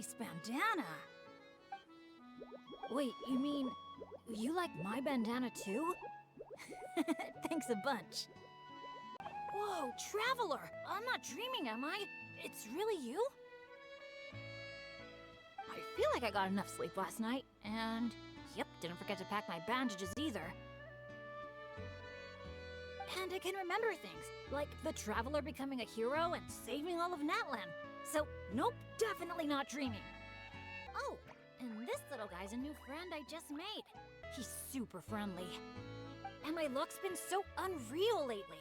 nice bandana. Wait, you mean you like my bandana too? Thanks a bunch. Whoa, Traveler! I'm not dreaming, am I? It's really you? I feel like I got enough sleep last night, and yep, didn't forget to pack my bandages either. And I can remember things, like the Traveler becoming a hero and saving all of Natlan. So, nope, definitely not dreaming. Oh, and this little guy's a new friend I just made. He's super friendly. And my luck's been so unreal lately.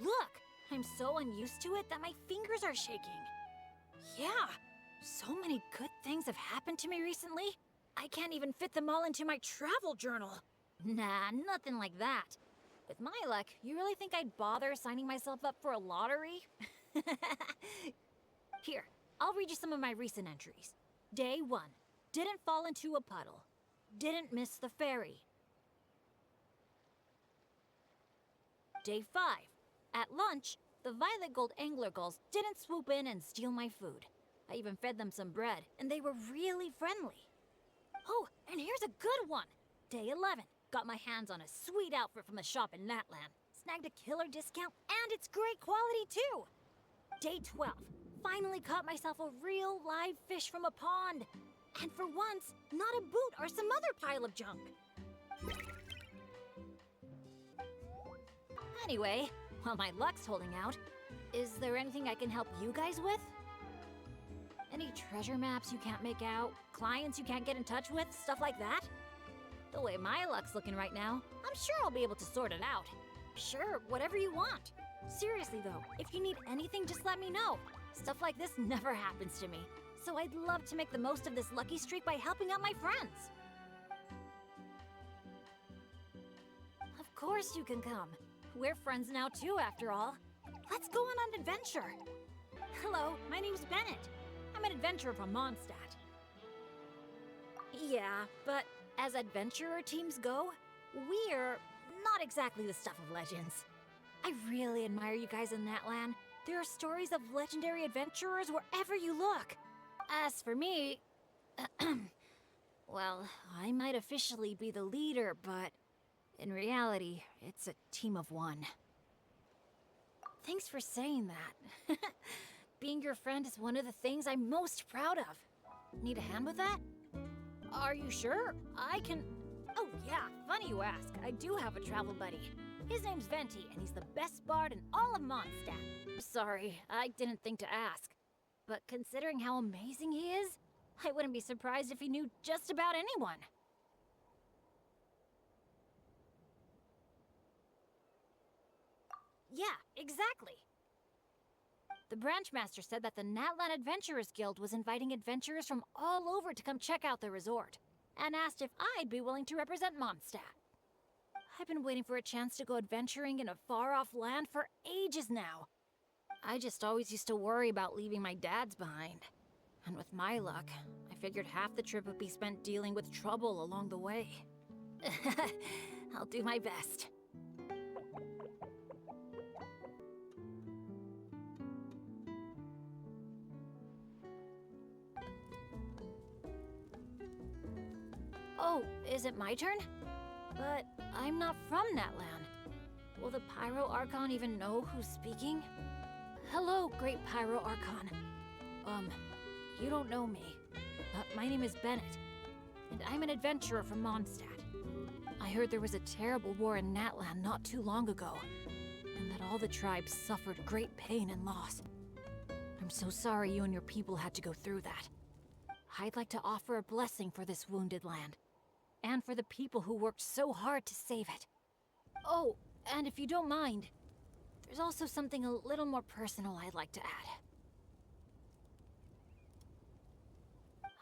Look, I'm so unused to it that my fingers are shaking. Yeah, so many good things have happened to me recently. I can't even fit them all into my travel journal. Nah, nothing like that. With my luck, you really think I'd bother signing myself up for a lottery? Here, I'll read you some of my recent entries. Day 1. Didn't fall into a puddle. Didn't miss the ferry. Day 5. At lunch, the violet gold angler gulls didn't swoop in and steal my food. I even fed them some bread, and they were really friendly. Oh, and here's a good one. Day 11. Got my hands on a sweet outfit from the shop in Natlan. Snagged a killer discount, and it's great quality too. Day 12. Finally caught myself a real live fish from a pond. And for once, not a boot or some other pile of junk. Anyway, while my luck's holding out, is there anything I can help you guys with? Any treasure maps you can't make out? Clients you can't get in touch with? Stuff like that? The way my luck's looking right now, I'm sure I'll be able to sort it out. Sure, whatever you want. Seriously though, if you need anything, just let me know. Stuff like this never happens to me, so I'd love to make the most of this lucky streak by helping out my friends. Of course you can come. We're friends now too, after all. Let's go on an adventure. Hello, my name's Bennett. I'm an adventurer from Mondstadt. Yeah, but as adventurer teams go, we're not exactly the stuff of legends. I really admire you guys in Natlan. There are stories of legendary adventurers wherever you look. As for me, well, I might officially be the leader, but in reality, it's a team of one. Thanks for saying that. Being your friend is one of the things I'm most proud of. Need a hand with that? Are you sure? I can... Oh yeah, funny you ask. I do have a travel buddy. His name's Venti, and he's the best bard in all of Mondstadt. Sorry, I didn't think to ask. But considering how amazing he is, I wouldn't be surprised if he knew just about anyone. Yeah, exactly. The branchmaster said that the Natlan Adventurers Guild was inviting adventurers from all over to come check out the resort, and asked if I'd be willing to represent Mondstadt. I've been waiting for a chance to go adventuring in a far-off land for ages now. I just always used to worry about leaving my dads behind. And with my luck, I figured half the trip would be spent dealing with trouble along the way. I'll do my best. Oh, is it my turn? But I'm not from Natlan. Will the Pyro Archon even know who's speaking? Hello, Great Pyro Archon. You don't know me, but my name is Bennett, and I'm an adventurer from Mondstadt. I heard there was a terrible war in Natlan not too long ago, and that all the tribes suffered great pain and loss. I'm so sorry you and your people had to go through that. I'd like to offer a blessing for this wounded land, and for the people who worked so hard to save it. Oh, and if you don't mind, there's also something a little more personal I'd like to add.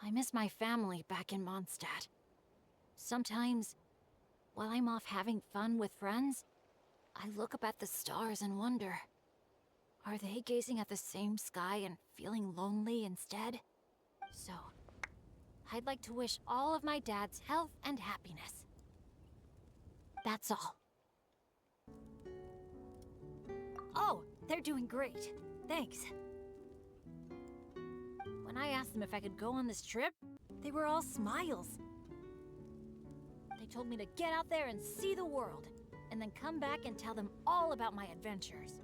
I miss my family back in Mondstadt. Sometimes, while I'm off having fun with friends, I look up at the stars and wonder, are they gazing at the same sky and feeling lonely instead? So, I'd like to wish all of my dad's health and happiness. That's all. Oh, they're doing great. Thanks. when I asked them if I could go on this trip, they were all smiles. They told me to get out there and see the world, and then come back and tell them all about my adventures.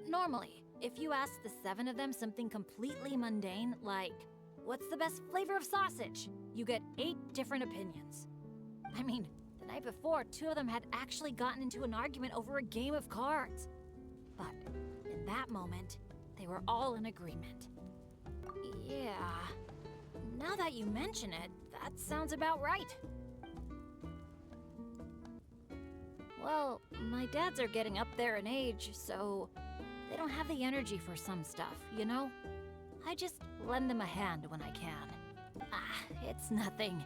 Normally, if you ask the 7 of them something completely mundane, like, what's the best flavor of sausage? You get 8 different opinions. I mean, the night before, 2 of them had actually gotten into an argument over a game of cards. But in that moment, they were all in agreement. Yeah, now that you mention it, that sounds about right. Well, my dads are getting up there in age, so they don't have the energy for some stuff, you know? I just lend them a hand when I can. It's nothing.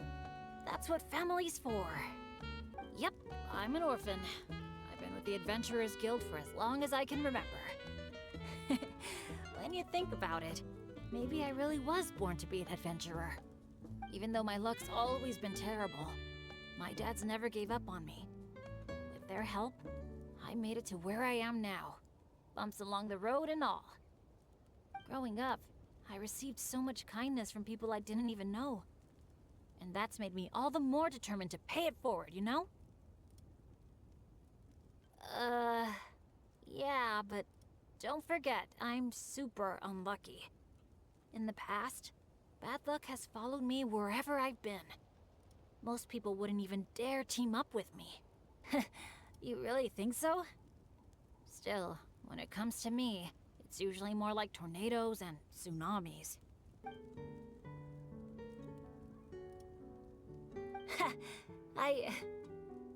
That's what family's for. Yep, I'm an orphan. I've been with the Adventurers Guild for as long as I can remember. When you think about it, maybe I really was born to be an adventurer. Even though my luck's always been terrible, my dads never gave up on me. With their help, I made it to where I am now. Bumps along the road and all. Growing up, I received so much kindness from people I didn't even know. And that's made me all the more determined to pay it forward, you know? Yeah, but don't forget, I'm super unlucky. In the past, bad luck has followed me wherever I've been. Most people wouldn't even dare team up with me. You really think so? Still, when it comes to me, it's usually more like tornadoes and tsunamis. I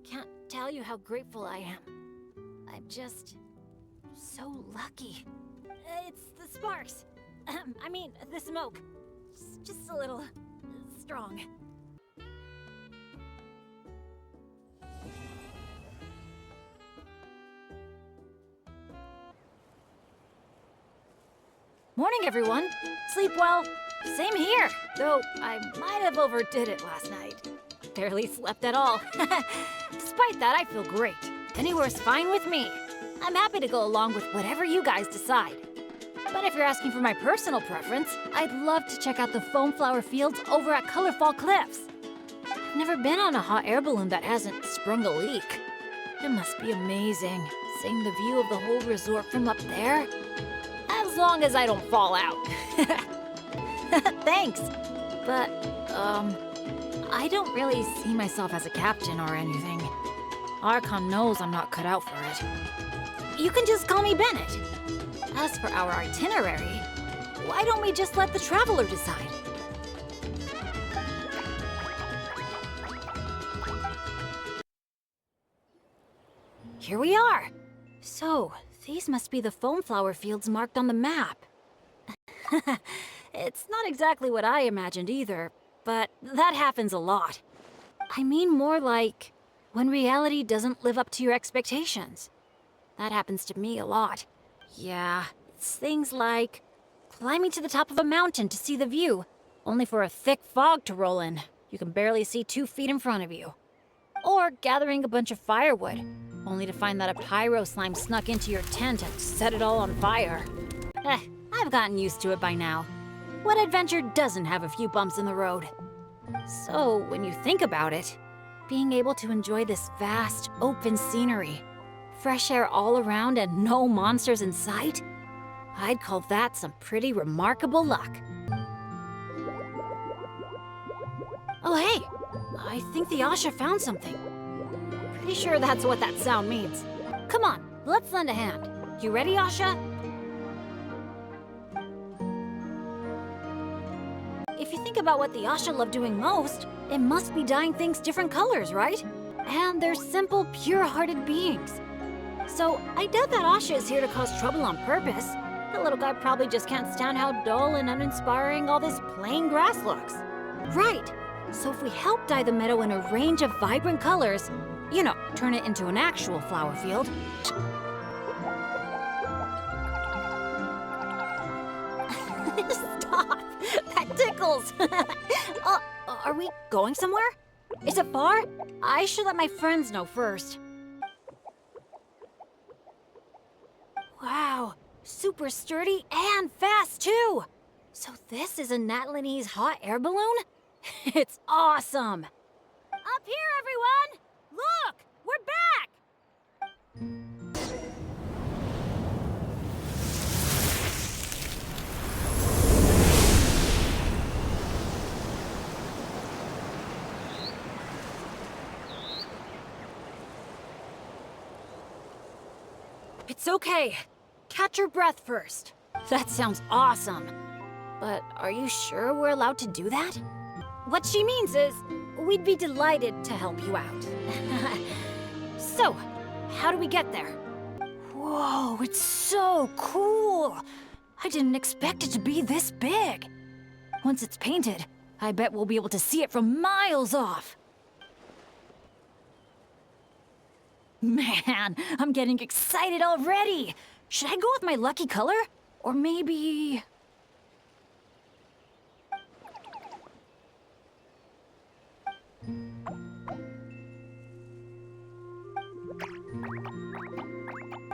can't tell you how grateful I am. I'm just so lucky. It's the sparks. I mean, the smoke. Just a little strong. Morning, everyone. Sleep well. Same here, though I might have overdid it last night. Barely slept at all. Despite that, I feel great. Anywhere's fine with me. I'm happy to go along with whatever you guys decide. But if you're asking for my personal preference, I'd love to check out the foam flower fields over at Colorful Cliffs. I've never been on a hot air balloon that hasn't sprung a leak. It must be amazing, seeing the view of the whole resort from up there. As long as I don't fall out. Thanks. But, I don't really see myself as a captain or anything. Archon knows I'm not cut out for it. You can just call me Bennett. As for our itinerary, why don't we just let the traveler decide? Here we are. So, these must be the foam flower fields marked on the map. It's not exactly what I imagined either, but that happens a lot. I mean more like when reality doesn't live up to your expectations. That happens to me a lot. Yeah, it's things like climbing to the top of a mountain to see the view, only for a thick fog to roll in. You can barely see 2 feet in front of you. Or gathering a bunch of firewood, only to find that a pyro slime snuck into your tent and set it all on fire. I've gotten used to it by now. What adventure doesn't have a few bumps in the road? So, when you think about it, being able to enjoy this vast, open scenery, fresh air all around and no monsters in sight, I'd call that some pretty remarkable luck. Oh hey, I think the Asha found something. Pretty sure that's what that sound means. Come on, let's lend a hand. You ready, Asha? If you think about what the Asha love doing most, it must be dyeing things different colors, right? And they're simple, pure-hearted beings. So I doubt that Asha is here to cause trouble on purpose. The little guy probably just can't stand how dull and uninspiring all this plain grass looks. Right. So if we help dye the meadow in a range of vibrant colors, you know, turn it into an actual flower field. Stop! That tickles! Are we going somewhere? Is it far? I should let my friends know first. Wow, super sturdy and fast too! So this is a Natlanese hot air balloon? It's awesome! Up here, everyone! Look! We're back! It's okay. Catch your breath first. That sounds awesome. But are you sure we're allowed to do that? What she means is, we'd be delighted to help you out. So, how do we get there? Whoa, it's so cool! I didn't expect it to be this big. Once it's painted, I bet we'll be able to see it from miles off. Man, I'm getting excited already! Should I go with my lucky color? Or maybe...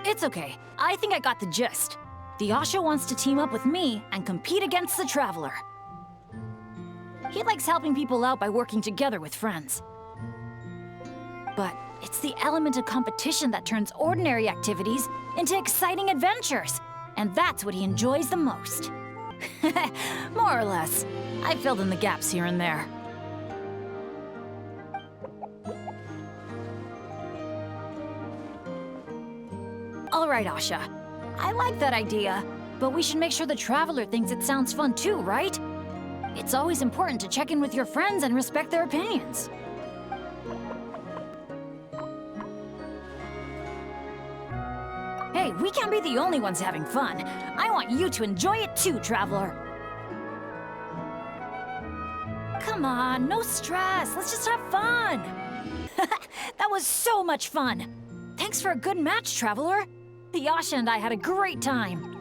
It's okay. I think I got the gist. The Asha wants to team up with me and compete against the Traveler. He likes helping people out by working together with friends. But it's the element of competition that turns ordinary activities into exciting adventures. And that's what he enjoys the most. More or less. I filled in the gaps here and there. All right, Asha. I like that idea, but we should make sure the Traveler thinks it sounds fun too, right? It's always important to check in with your friends and respect their opinions. Hey, we can't be the only ones having fun. I want you to enjoy it too, Traveler. Come on, no stress. Let's just have fun. That was so much fun. Thanks for a good match, Traveler. The Asha and I had a great time.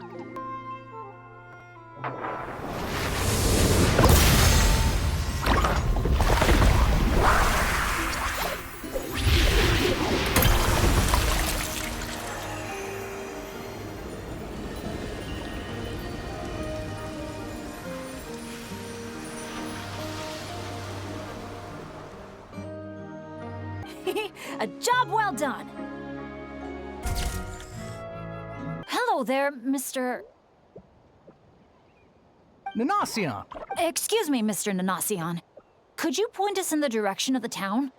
A job well done. Hello there, Mr. Nanasion! Excuse me, Mr. Nanasion. Could you point us in the direction of the town?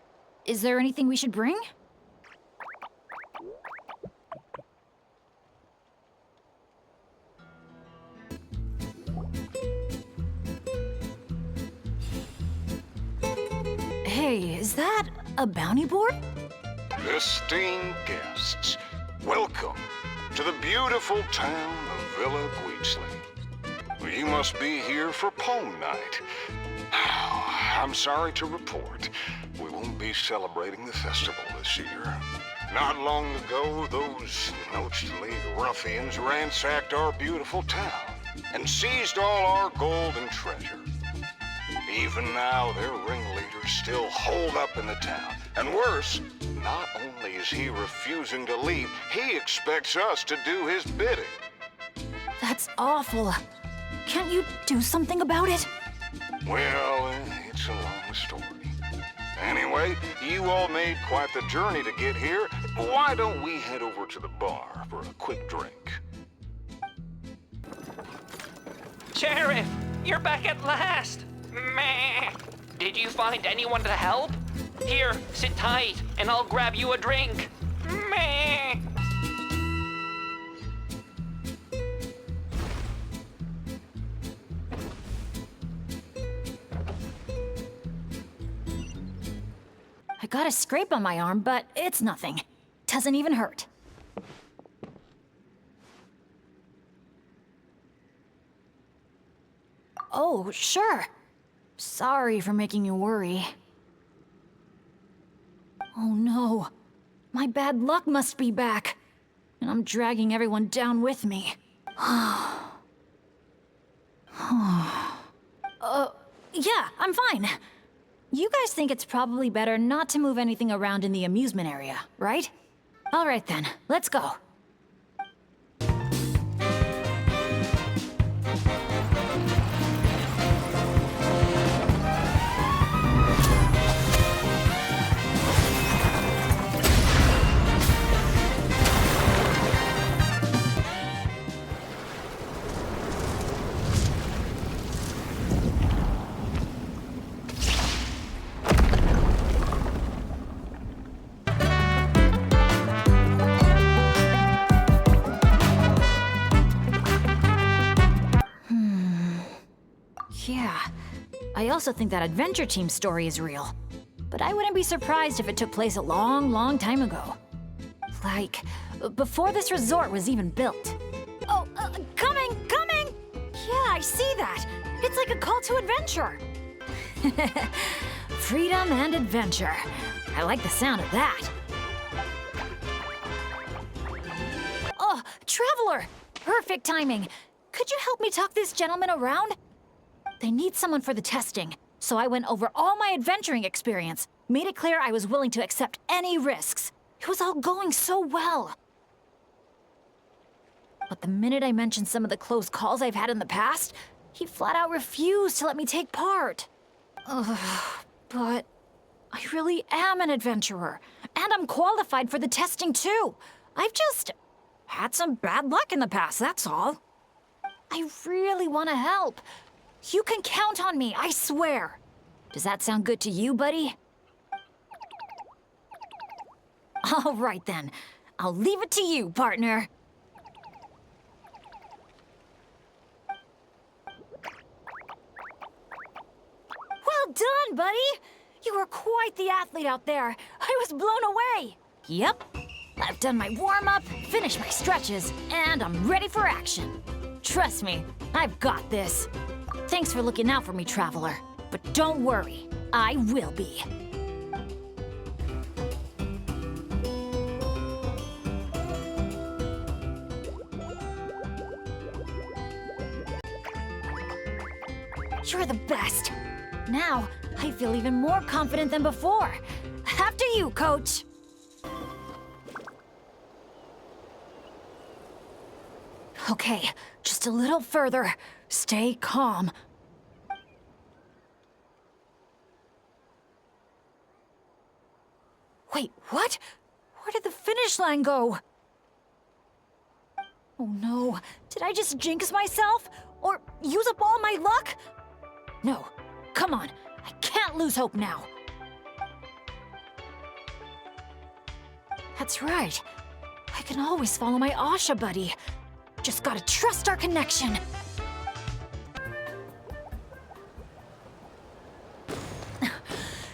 Is there anything we should bring? Hey, is that a bounty board? Esteemed guests, welcome to the beautiful town of Villa Guichli. You must be here for Pome Night. I'm sorry to report, we won't be celebrating the festival this year. Not long ago, those Noche League ruffians ransacked our beautiful town and seized all our gold and treasure. Even now, their ringleaders still holed up in the town. And worse, not only is he refusing to leave, he expects us to do his bidding. That's awful. Can't you do something about it? Well, it's a long story. Anyway, you all made quite the journey to get here. Why don't we head over to the bar for a quick drink? Sheriff, you're back at last! Meh. Did you find anyone to help? Here, sit tight, and I'll grab you a drink. Meh. I got a scrape on my arm, but it's nothing. Doesn't even hurt. Oh, sure. Sorry for making you worry. Oh no. My bad luck must be back. And I'm dragging everyone down with me. Yeah, I'm fine. You guys think it's probably better not to move anything around in the amusement area, right? All right then, let's go. I also think that adventure team story is real. But I wouldn't be surprised if it took place a long, long time ago. Like, before this resort was even built. Oh, coming! Yeah, I see that. It's like a call to adventure. Freedom and adventure. I like the sound of that. Oh, Traveler! Perfect timing. Could you help me talk this gentleman around? They need someone for the testing, so I went over all my adventuring experience, made it clear I was willing to accept any risks. It was all going so well. But the minute I mentioned some of the close calls I've had in the past, he flat out refused to let me take part. Ugh, but I really am an adventurer, and I'm qualified for the testing too. I've just had some bad luck in the past, that's all. I really want to help. You can count on me, I swear. Does that sound good to you, buddy? All right then. I'll leave it to you, partner. Well done, buddy! You were quite the athlete out there. I was blown away. Yep. I've done my warm-up, finished my stretches, and I'm ready for action. Trust me, I've got this. Thanks for looking out for me, Traveler. But don't worry, I will be. You're the best. Now, I feel even more confident than before. After you, Coach. Okay, just a little further. Stay calm. Wait, what? Where did the finish line go? Oh no, did I just jinx myself? Or use up all my luck? No, come on, I can't lose hope now. That's right. I can always follow my Asha buddy. Just gotta trust our connection.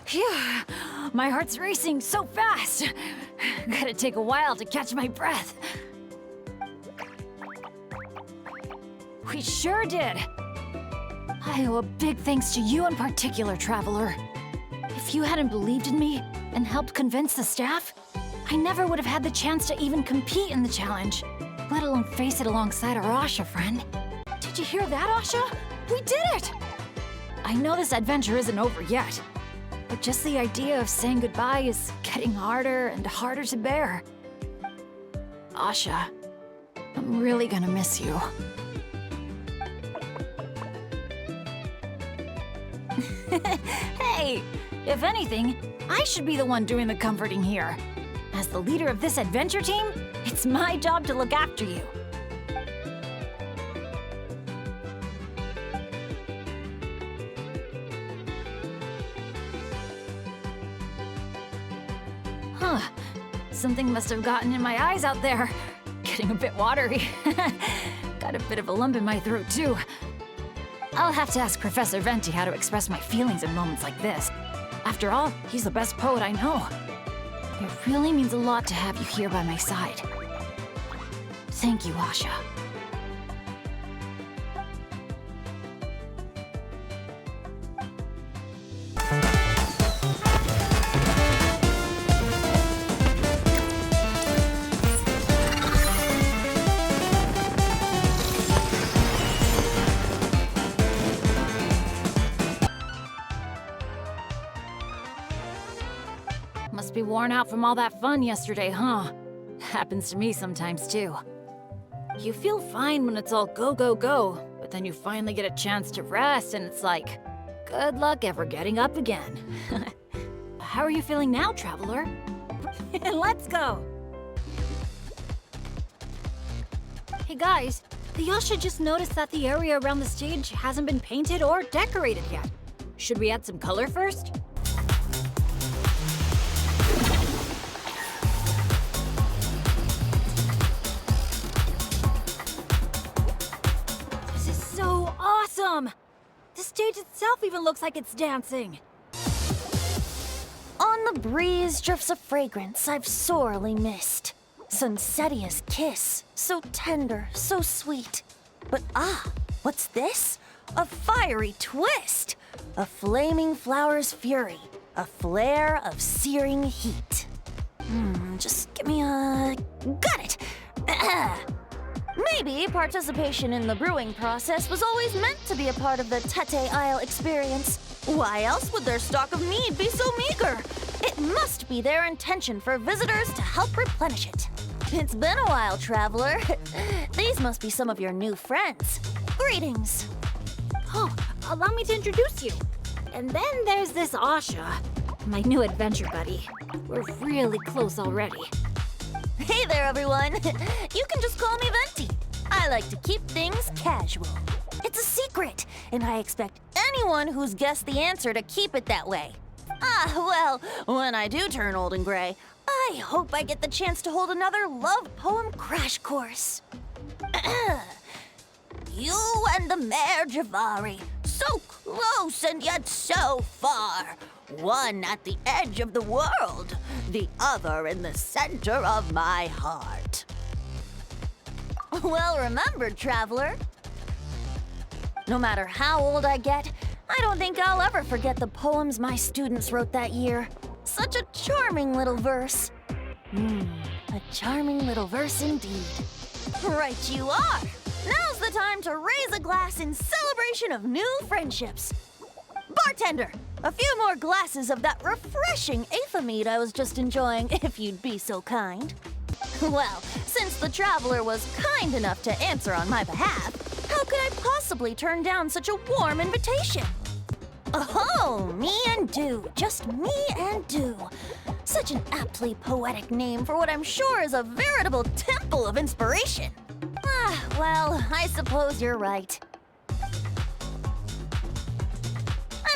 Phew, my heart's racing so fast. Gotta take a while to catch my breath. We sure did. I owe a big thanks to you in particular, Traveler. If you hadn't believed in me and helped convince the staff, I never would have had the chance to even compete in the challenge, let alone face it alongside our Asha friend. Did you hear that, Asha? We did it! I know this adventure isn't over yet, but just the idea of saying goodbye is getting harder and harder to bear. Asha, I'm really gonna miss you. Hey, if anything, I should be the one doing the comforting here. As the leader of this adventure team, it's my job to look after you. Huh. Something must have gotten in my eyes out there. Getting a bit watery. Got a bit of a lump in my throat, too. I'll have to ask Professor Venti how to express my feelings in moments like this. After all, he's the best poet I know. It really means a lot to have you here by my side. Thank you, Asha. Must be worn out from all that fun yesterday, huh? Happens to me sometimes, too. You feel fine when it's all go, go, go, but then you finally get a chance to rest and it's like, good luck ever getting up again. How are you feeling now, Traveler? Let's go! Hey guys, the Asha just noticed that the area around the stage hasn't been painted or decorated yet. Should we add some color first? This stage itself even looks like it's dancing. On the breeze drifts a fragrance I've sorely missed. Sunsetia's kiss, so tender, so sweet. But what's this? A fiery twist! A flaming flower's fury, a flare of searing heat. Just give me a... Got it! Maybe participation in the brewing process was always meant to be a part of the Tete Isle experience. Why else would their stock of mead be so meager? It must be their intention for visitors to help replenish it. It's been a while, traveler. These must be some of your new friends. Greetings. Oh, allow me to introduce you. And then there's this Asha, my new adventure buddy. We're really close already. Hey there, everyone. You can just call me Venti. I like to keep things casual. It's a secret, and I expect anyone who's guessed the answer to keep it that way. Well, when I do turn old and gray, I hope I get the chance to hold another love poem crash course. You and the Mare Javari, so close and yet so far. One at the edge of the world, the other in the center of my heart. Well remembered, traveler. No matter how old I get, I don't think I'll ever forget the poems my students wrote that year. Such a charming little verse. A charming little verse indeed. Right you are. Now's the time to raise a glass in celebration of new friendships. Bartender, a few more glasses of that refreshing Aether I was just enjoying, if you'd be so kind. Well, since the traveler was kind enough to answer on my behalf, how could I possibly turn down such a warm invitation? Oh, me and Do, just me and Do. Such an aptly poetic name for what I'm sure is a veritable temple of inspiration. Well, I suppose you're right.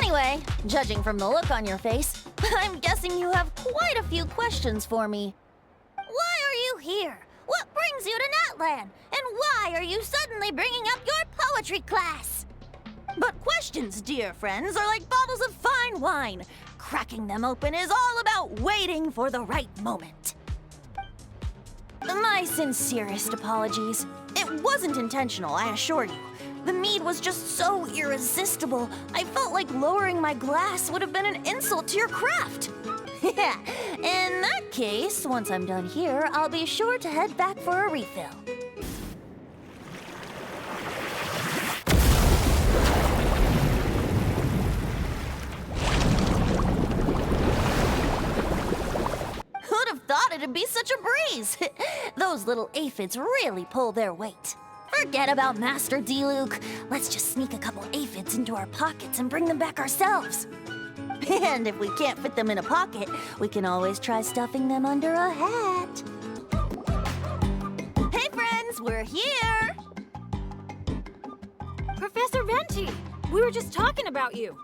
Anyway, judging from the look on your face, I'm guessing you have quite a few questions for me. Why are you here? What brings you to Natlan? And why are you suddenly bringing up your poetry class? But questions, dear friends, are like bottles of fine wine. Cracking them open is all about waiting for the right moment. My sincerest apologies. It wasn't intentional, I assure you. The mead was just so irresistible, I felt like lowering my glass would have been an insult to your craft. In that case, once I'm done here, I'll be sure to head back for a refill. Who'd have thought it'd be such a breeze? Those little aphids really pull their weight. Forget about Master D-Luke. Let's just sneak a couple aphids into our pockets and bring them back ourselves. And if we can't fit them in a pocket, we can always try stuffing them under a hat. Hey friends, we're here! Professor Venti, we were just talking about you.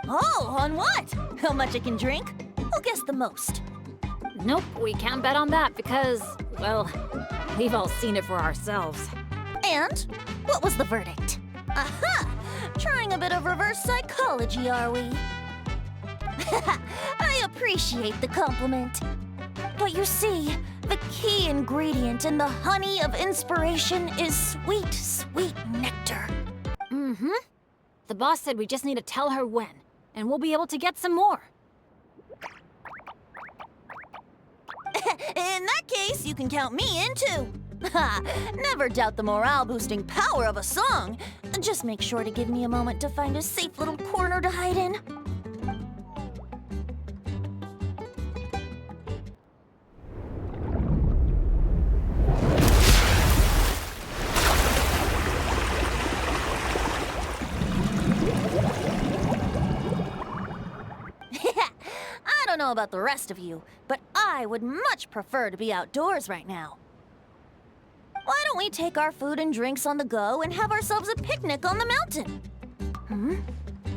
Oh, on what? How much I can drink? Who guessed the most? Nope, we can't bet on that because, well, we've all seen it for ourselves. And what was the verdict? Aha! Trying a bit of reverse psychology, are we? I appreciate the compliment. But you see, the key ingredient in the honey of inspiration is sweet, sweet nectar. Mm-hmm. The boss said we just need to tell her when, and we'll be able to get some more. In that case, you can count me in too. Never doubt the morale-boosting power of a song. Just make sure to give me a moment to find a safe little corner to hide in. I don't know about the rest of you, but I would much prefer to be outdoors right now. Why don't we take our food and drinks on the go and have ourselves a picnic on the mountain?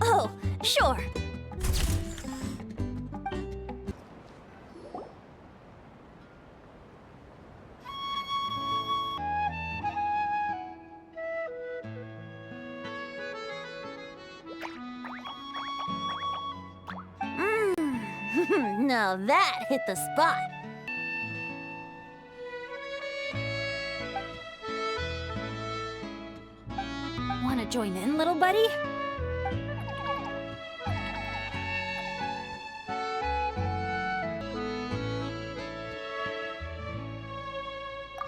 Oh, sure. Now that hit the spot. Wanna join in, little buddy?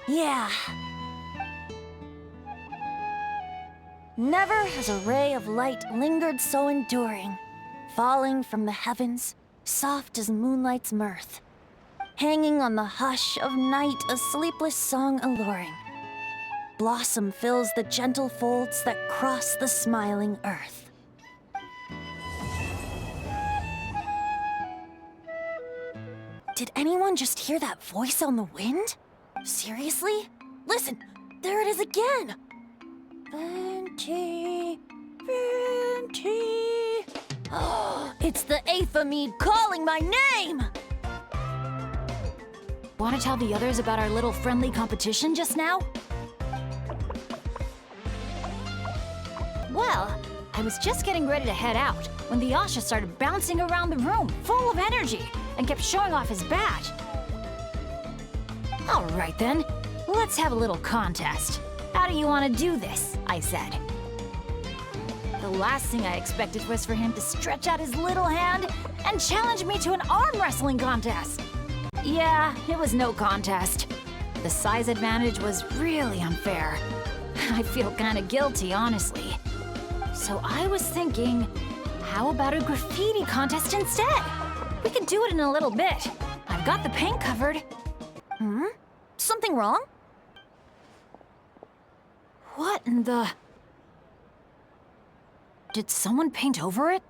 Yeah. Never has a ray of light lingered so enduring, falling from the heavens, soft as moonlight's mirth, hanging on the hush of night, a sleepless song alluring. Blossom fills the gentle folds that cross the smiling earth. Did anyone just hear that voice on the wind? Seriously? Listen, there it is again! Venti, Venti. Oh, it's the Aphemide calling my name! Want to tell the others about our little friendly competition just now? Well, I was just getting ready to head out when the Asha started bouncing around the room, full of energy, and kept showing off his badge. All right then, let's have a little contest. How do you want to do this? I said. The last thing I expected was for him to stretch out his little hand and challenge me to an arm wrestling contest. Yeah, it was no contest. The size advantage was really unfair. I feel kind of guilty, honestly. So I was thinking, how about a graffiti contest instead? We could do it in a little bit. I've got the paint covered. Something wrong? What in the... Did someone paint over it?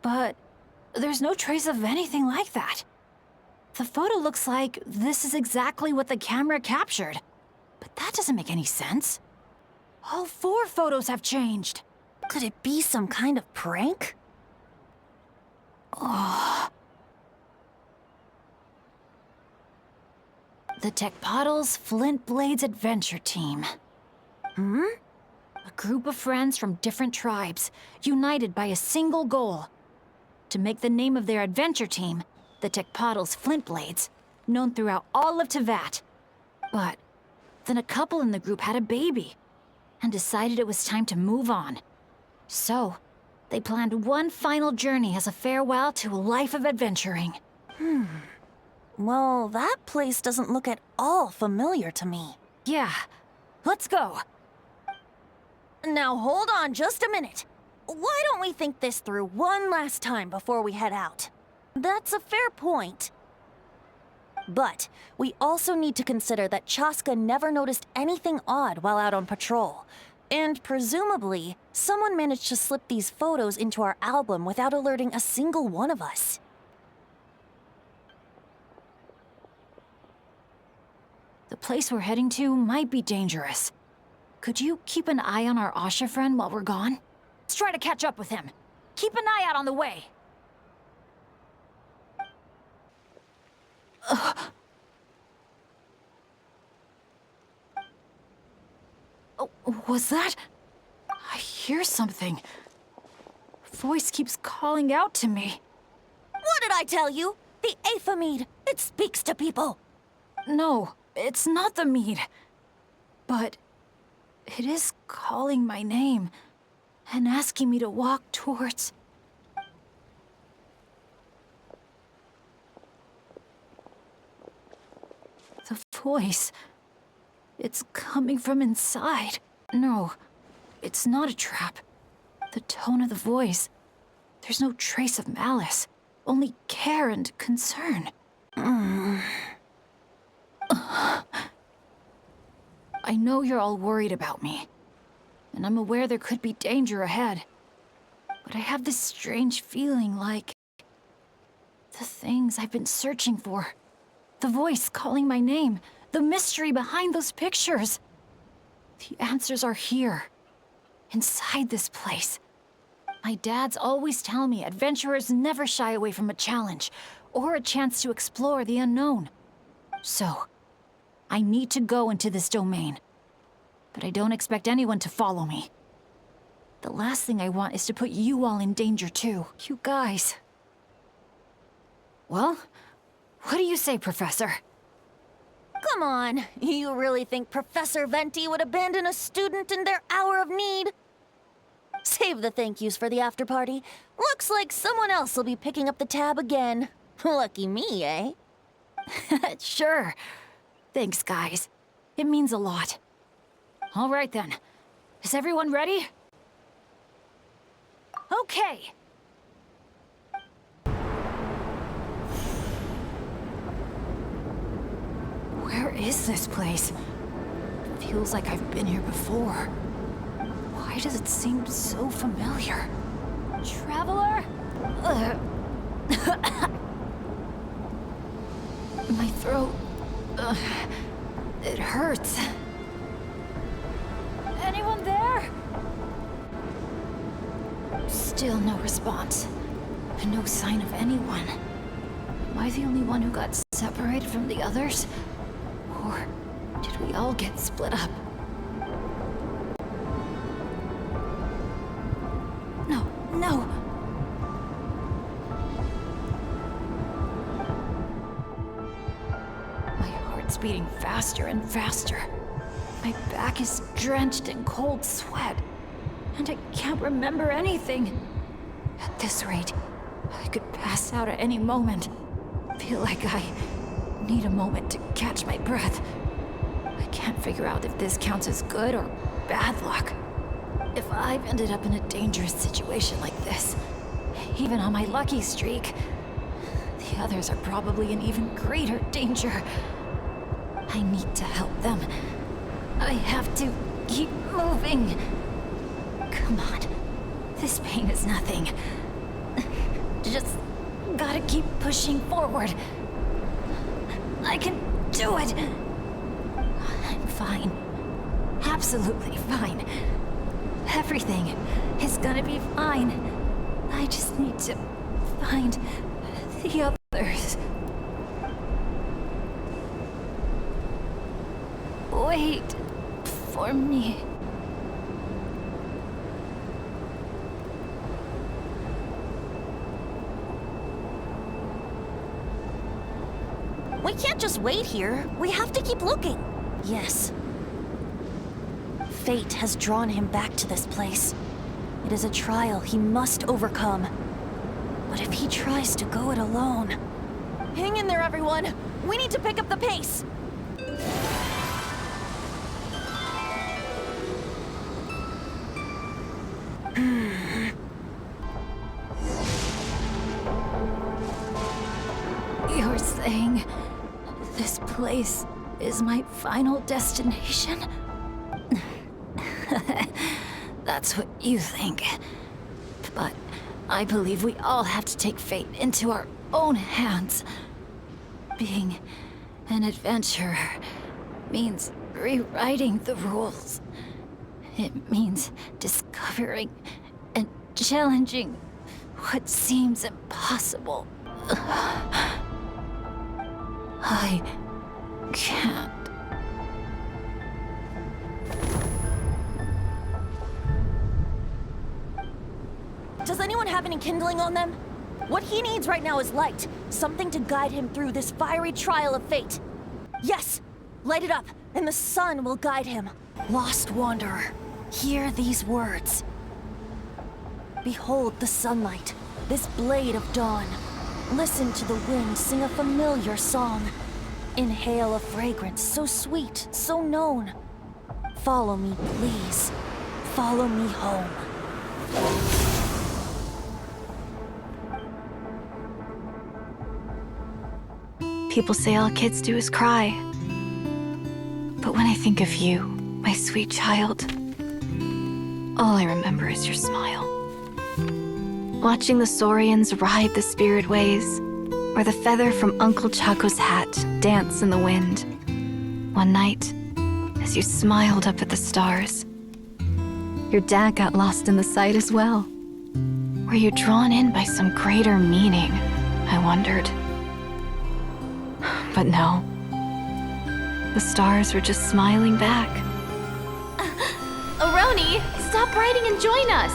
But there's no trace of anything like that. The photo looks like this is exactly what the camera captured. But that doesn't make any sense. All 4 photos have changed. Could it be some kind of prank? The Tecpotles Flint Blades Adventure Team. A group of friends from different tribes, united by a single goal. To make the name of their adventure team, the Tecpotles Flint Blades, known throughout all of Tevat. But then a couple in the group had a baby, and decided it was time to move on. So, they planned one final journey as a farewell to a life of adventuring. Well, that place doesn't look at all familiar to me. Yeah, let's go. Now hold on just a minute. Why don't we think this through one last time before we head out? That's a fair point. But we also need to consider that Chaska never noticed anything odd while out on patrol. And presumably, someone managed to slip these photos into our album without alerting a single one of us. The place we're heading to might be dangerous. Could you keep an eye on our Asha friend while we're gone? Let's try to catch up with him. Keep an eye out on the way. Oh, was that? I hear something. Voice keeps calling out to me. What did I tell you? The Aphemide. It speaks to people. No, it's not the mead. But it is calling my name and asking me to walk towards... The voice. It's coming from inside. No, it's not a trap. The tone of the voice. There's no trace of malice, only care and concern. I know you're all worried about me, and I'm aware there could be danger ahead. But I have this strange feeling like the things I've been searching for. The voice calling my name, the mystery behind those pictures. The answers are here, inside this place. My dads always tell me adventurers never shy away from a challenge or a chance to explore the unknown. So, I need to go into this domain. But I don't expect anyone to follow me. The last thing I want is to put you all in danger too. You guys. Well, what do you say, Professor? Come on, you really think Professor Venti would abandon a student in their hour of need? Save the thank yous for the after party. Looks like someone else will be picking up the tab again. Lucky me, eh? Sure. Thanks, guys. It means a lot. All right, then. Is everyone ready? Okay. Where is this place? Feels like I've been here before. Why does it seem so familiar? Traveler? My throat... it hurts. Anyone there? Still no response. No sign of anyone. Am I the only one who got separated from the others? Or did we all get split up? No. My heart's beating faster and faster. My back is drenched in cold sweat. And I can't remember anything. At this rate, I could pass out at any moment. Feel like I need a moment to catch my breath. I can't figure out if this counts as good or bad luck. If I've ended up in a dangerous situation like this, even on my lucky streak, the others are probably in even greater danger. I need to help them. I have to keep moving. Come on. This pain is nothing. Just gotta keep pushing forward. I can do it. I'm fine. Absolutely fine. Everything is gonna be fine. I just need to find the others. Wait for me. We can't just wait here. We have to keep looking. Yes. Fate has drawn him back to this place. It is a trial he must overcome. But if he tries to go it alone... Hang in there, everyone! We need to pick up the pace! You're saying this place is my final destination? That's what you think. But I believe we all have to take fate into our own hands. Being an adventurer means rewriting the rules. It means discovering and challenging what seems impossible. I can't. Does anyone have any kindling on them? What he needs right now is light. Something to guide him through this fiery trial of fate. Yes! Light it up, and the sun will guide him. Lost wanderer, hear these words. Behold the sunlight, this blade of dawn. Listen to the wind sing a familiar song. Inhale a fragrance so sweet, so known. Follow me, please. Follow me home. People say all kids do is cry. But when I think of you, my sweet child, all I remember is your smile. Watching the saurians ride the spirit ways, or the feather from Uncle Chaco's hat dance in the wind. One night, as you smiled up at the stars, your dad got lost in the sight as well. Were you drawn in by some greater meaning, I wondered. But no. The stars were just smiling back. Aroni, stop writing and join us!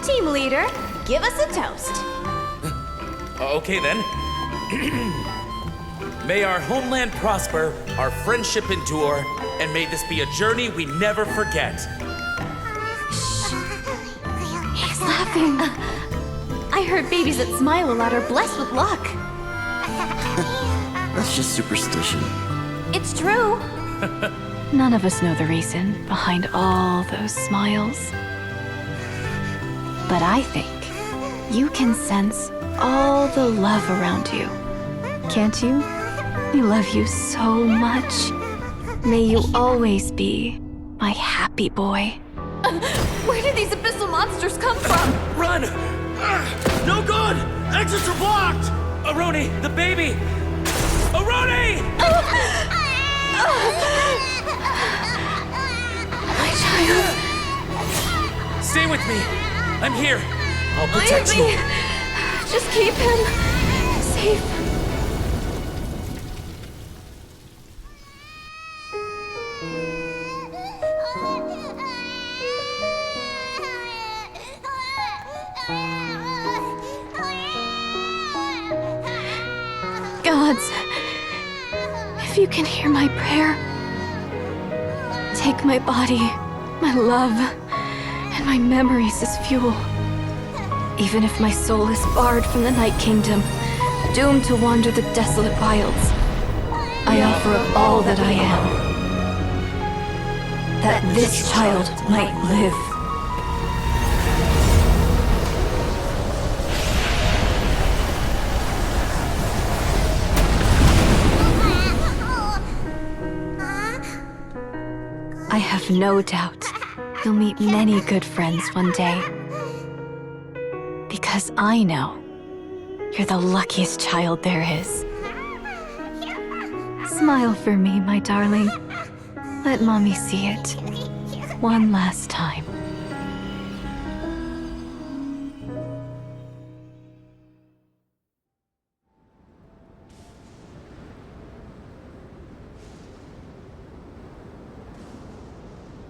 Team leader, give us a toast. Okay then. May our homeland prosper, our friendship endure, and may this be a journey we never forget. He's laughing. I heard babies that smile a lot are blessed with luck. That's just superstition. It's true. None of us know the reason behind all those smiles. But I think you can sense all the love around you. Can't you? I love you so much. May you always be my happy boy. Where did these abyssal monsters come from? Run! No good! Exits are blocked! Aroni, the baby! Aroni! My child. Stay with me. I'm here. I'll protect Leave you. me. Just keep him safe. Gods, if you can hear my prayer, take my body, my love, and my memories as fuel. Even if my soul is barred from the Night Kingdom, doomed to wander the desolate wilds, I offer up all that I am, that this child might live. I have no doubt you'll meet many good friends one day. Because I know you're the luckiest child there is. Smile for me, my darling. Let Mommy see it. One last time.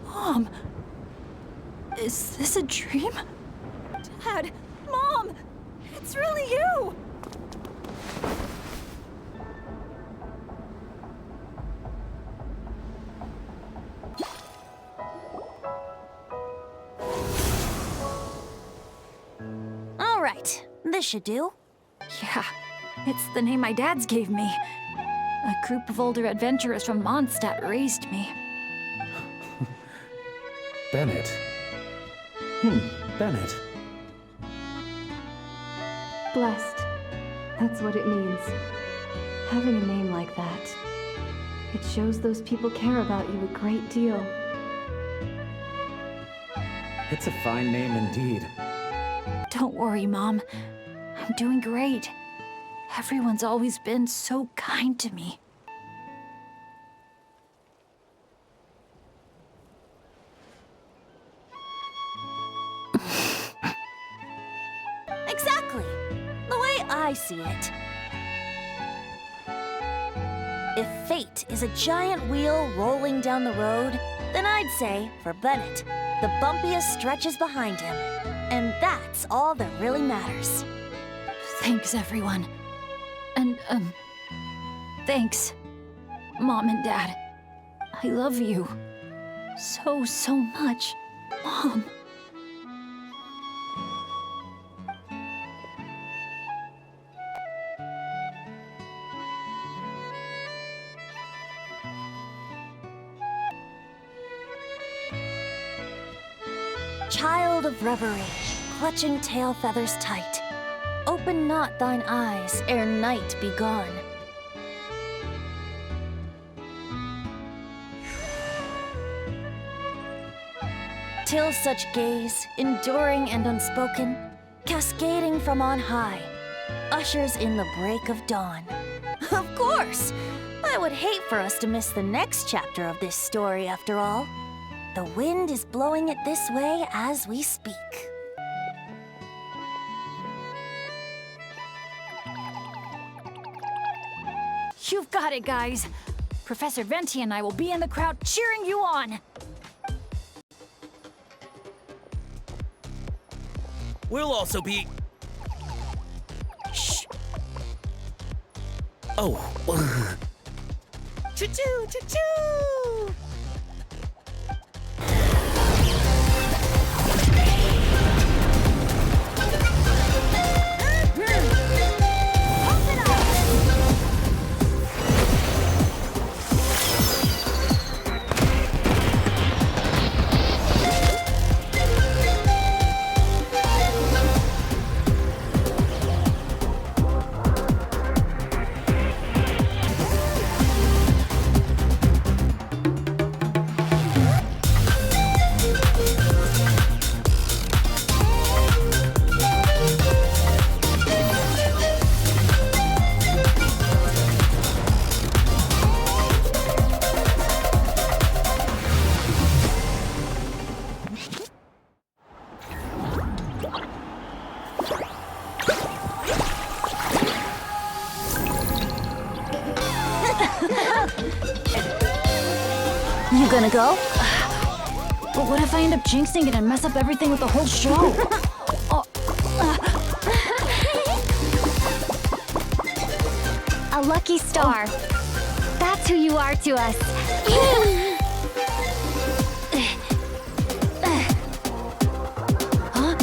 Mom! Is this a dream? Dad! Mom! It's really you! All right, this should do. Yeah, it's the name my dad's gave me. A group of older adventurers from Mondstadt raised me. Bennett. Bennett. Blessed. That's what it means. Having a name like that. It shows those people care about you a great deal. It's a fine name indeed. Don't worry, Mom. I'm doing great. Everyone's always been so kind to me. Exactly. The way I see it. If fate is a giant wheel rolling down the road, then I'd say, for Bennett, the bumpiest stretches behind him. And that's all that really matters. Thanks, everyone. And, thanks, Mom and Dad. I love you. So, so much, Mom. Child of reverie, clutching tail feathers tight, open not thine eyes ere night be gone. Till such gaze, enduring and unspoken, cascading from on high, ushers in the break of dawn. Of course! I would hate for us to miss the next chapter of this story after all. The wind is blowing it this way as we speak. You've got it, guys. Professor Venti and I will be in the crowd cheering you on. We'll also be... Shh! Oh. Choo-choo, choo-choo! You gonna go? But what if I end up jinxing it and mess up everything with the whole show? A lucky star. That's who you are to us. Huh?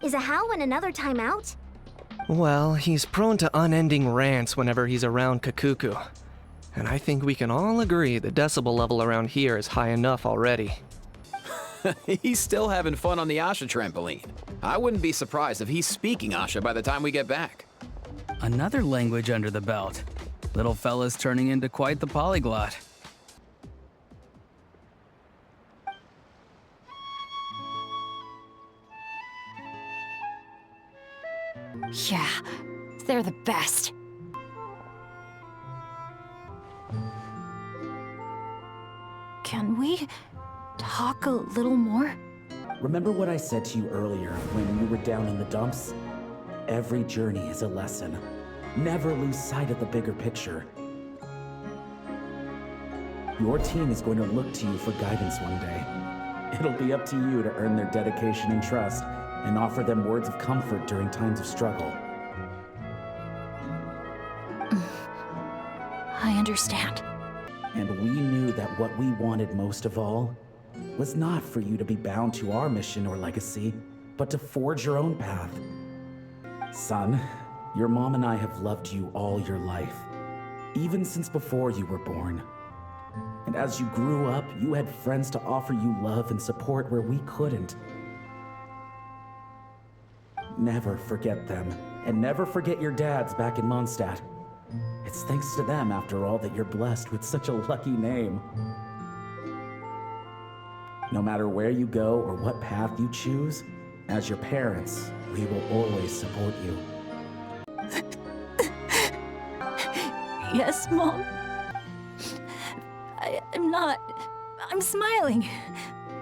Is a Hal in another timeout? Well, he's prone to unending rants whenever he's around Kakuku. And I think we can all agree the decibel level around here is high enough already. He's still having fun on the Asha trampoline. I wouldn't be surprised if he's speaking Asha by the time we get back. Another language under the belt. Little fella's turning into quite the polyglot. Yeah, they're the best. Can we talk a little more? Remember what I said to you earlier when you were down in the dumps? Every journey is a lesson. Never lose sight of the bigger picture. Your team is going to look to you for guidance one day. It'll be up to you to earn their dedication and trust, and offer them words of comfort during times of struggle. I understand. And we knew that what we wanted most of all was not for you to be bound to our mission or legacy, but to forge your own path. Son, your mom and I have loved you all your life, even since before you were born. And as you grew up, you had friends to offer you love and support where we couldn't. Never forget them, and never forget your dads back in Mondstadt. It's thanks to them, after all, that you're blessed with such a lucky name. No matter where you go or what path you choose, as your parents, we will always support you. Yes, Mom. I'm smiling.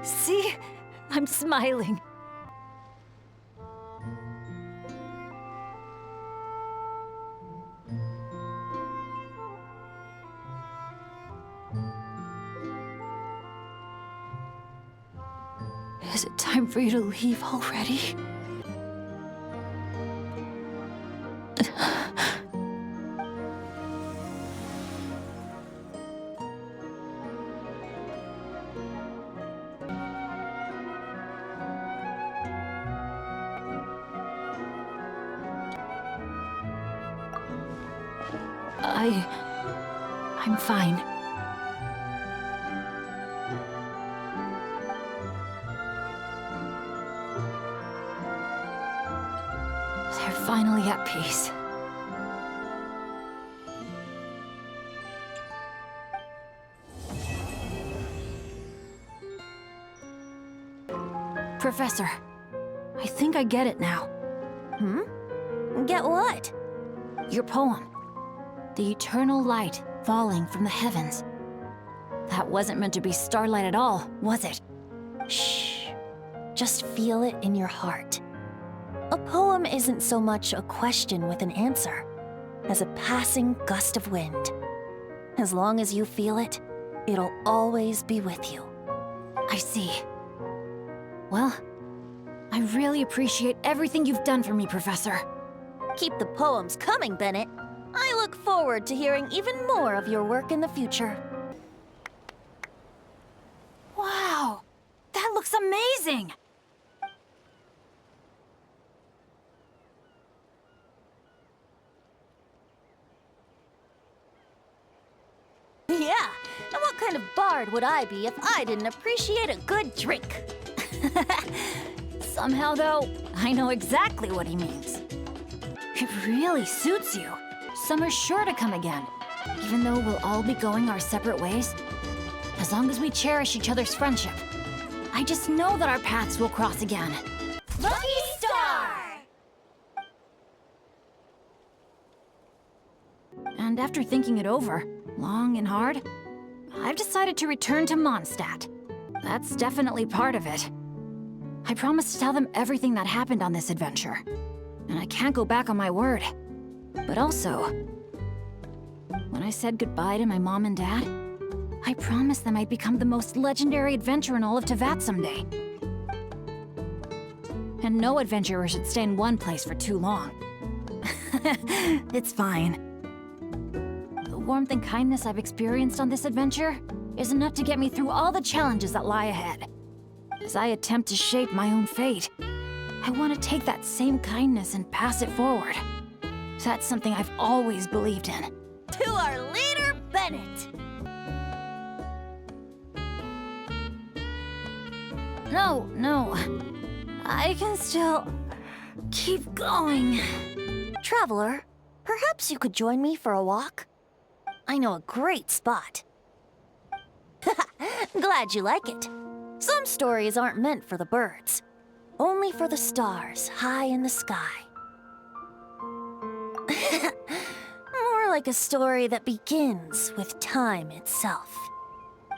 See? I'm smiling. Is it time for you to leave already? I'm fine. They're finally at peace. Professor, I think I get it now. Get what? Your poem. The eternal light falling from the heavens. That wasn't meant to be starlight at all, was it? Shh. Just feel it in your heart. A poem isn't so much a question with an answer as a passing gust of wind. As long as you feel it, it'll always be with you. I see. Well, I really appreciate everything you've done for me, Professor. Keep the poems coming, Bennett. I look forward to hearing even more of your work in the future. Wow! That looks amazing! Yeah, and what kind of bard would I be if I didn't appreciate a good drink? Somehow, though, I know exactly what he means. It really suits you. Summer's sure to come again, even though we'll all be going our separate ways. As long as we cherish each other's friendship, I just know that our paths will cross again. Lucky Star! And after thinking it over, long and hard, I've decided to return to Mondstadt. That's definitely part of it. I promised to tell them everything that happened on this adventure, and I can't go back on my word. But also, when I said goodbye to my mom and dad, I promised them I'd become the most legendary adventurer in all of Teyvat someday. And no adventurer should stay in one place for too long. It's fine. The warmth and kindness I've experienced on this adventure is enough to get me through all the challenges that lie ahead. As I attempt to shape my own fate, I want to take that same kindness and pass it forward. That's something I've always believed in. To our leader, Bennett! No. I can still keep going. Traveler, perhaps you could join me for a walk? I know a great spot. Glad you like it. Some stories aren't meant for the birds, only for the stars high in the sky. More like a story that begins with time itself.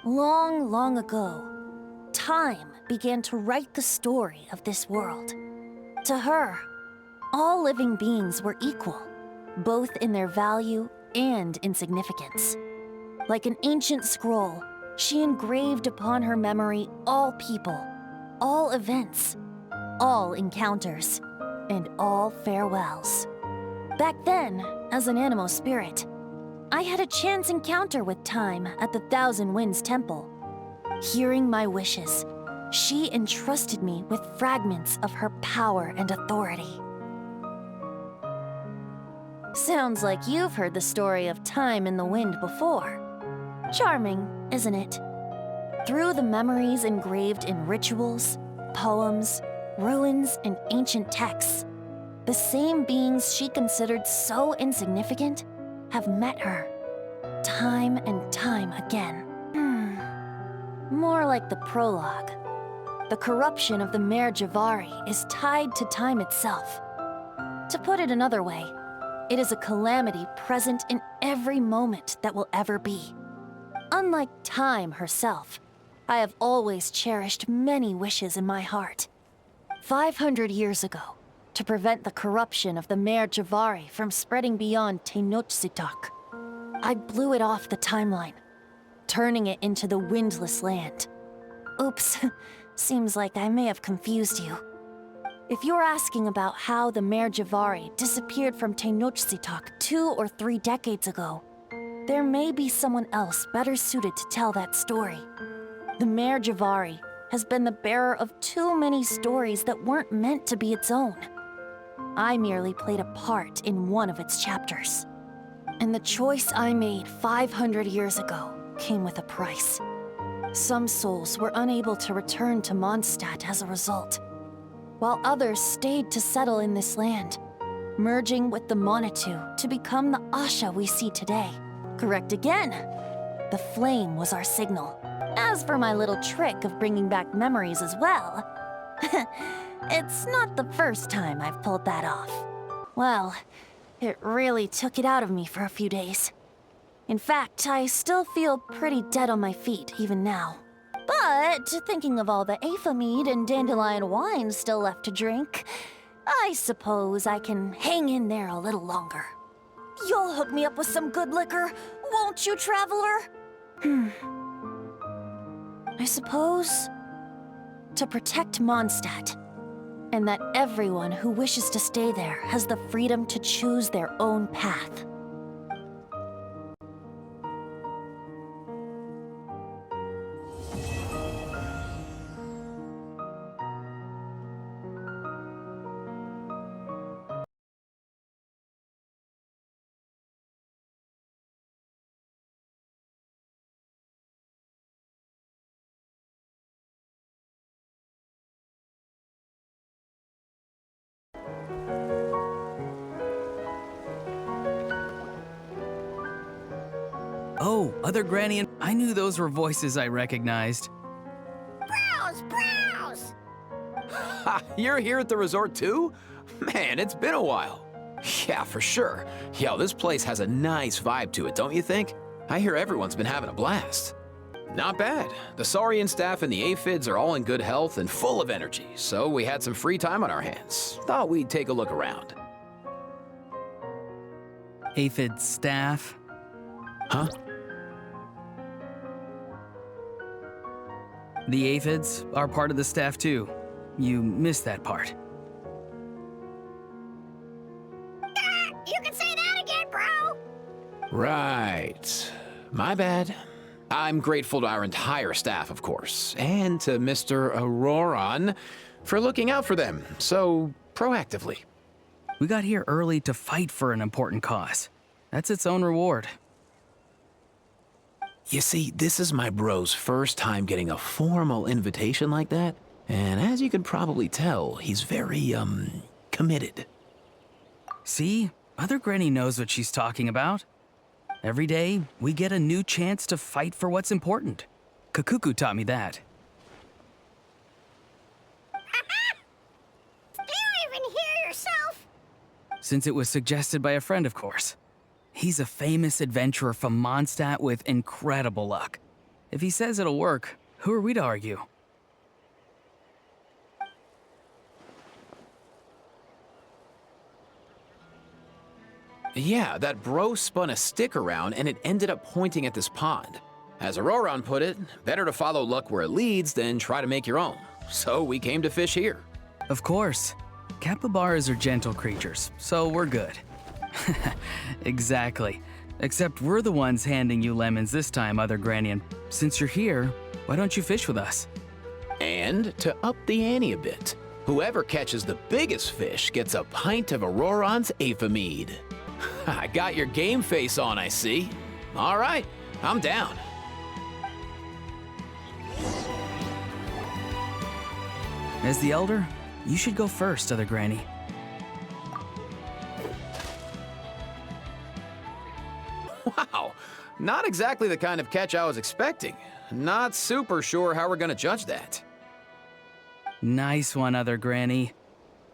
Long, long ago, time began to write the story of this world. To her, all living beings were equal, both in their value and in significance. Like an ancient scroll, she engraved upon her memory all people, all events, all encounters, and all farewells. Back then, as an animal spirit, I had a chance encounter with time at the Thousand Winds Temple. Hearing my wishes, she entrusted me with fragments of her power and authority. Sounds like you've heard the story of time in the wind before. Charming, isn't it? Through the memories engraved in rituals, poems, ruins, and ancient texts, the same beings she considered so insignificant have met her, time and time again. More like the prologue. The corruption of the Mare Javari is tied to time itself. To put it another way, it is a calamity present in every moment that will ever be. Unlike time herself, I have always cherished many wishes in my heart. 500 years ago, to prevent the corruption of the Mare Javari from spreading beyond Tenochtitlan, I blew it off the timeline, turning it into the Windless Land. Oops, seems like I may have confused you. If you're asking about how the Mare Javari disappeared from Tenochtitlan 2 or 3 decades ago, there may be someone else better suited to tell that story. The Mare Javari has been the bearer of too many stories that weren't meant to be its own. I merely played a part in one of its chapters. And the choice I made 500 years ago came with a price. Some souls were unable to return to Mondstadt as a result, while others stayed to settle in this land, merging with the Monitu to become the Asha we see today. Correct again. The flame was our signal. As for my little trick of bringing back memories as well, It's not the first time I've pulled that off. Well, it really took it out of me for a few days. In fact, I still feel pretty dead on my feet even now. But thinking of all the Afa mead and dandelion wine still left to drink, I suppose I can hang in there a little longer. You'll hook me up with some good liquor, won't you, traveler? I suppose to protect Mondstadt, and that everyone who wishes to stay there has the freedom to choose their own path. Oh, other Granny and I knew those were voices I recognized. Browse! Browse! Ha! You're here at the resort too? Man, it's been a while. Yeah, for sure. Yo, this place has a nice vibe to it, don't you think? I hear everyone's been having a blast. Not bad. The Saurian staff and the aphids are all in good health and full of energy, so we had some free time on our hands. Thought we'd take a look around. Aphid staff? Huh? The aphids are part of the staff too. You missed that part. You can say that again, bro! Right. My bad. I'm grateful to our entire staff, of course, and to Mr. Auroron for looking out for them so proactively. We got here early to fight for an important cause. That's its own reward. You see, this is my bro's first time getting a formal invitation like that, and as you can probably tell, he's very, committed. See? Other Granny knows what she's talking about. Every day, we get a new chance to fight for what's important. Kakuku taught me that. Do you even hear yourself? Since it was suggested by a friend, of course. He's a famous adventurer from Mondstadt with incredible luck. If he says it'll work, who are we to argue? Yeah, that bro spun a stick around and it ended up pointing at this pond. As Auroron put it, better to follow luck where it leads than try to make your own. So we came to fish here. Of course. Capybaras are gentle creatures, so we're good. Exactly. Except we're the ones handing you lemons this time, Other Granny, and since you're here, why don't you fish with us? And to up the ante a bit, whoever catches the biggest fish gets a pint of Auroron's Afa mead. I got your game face on, I see. All right, I'm down. As the elder, you should go first, Other Granny. Wow, not exactly the kind of catch I was expecting. Not super sure how we're gonna judge that. Nice one, Other Granny.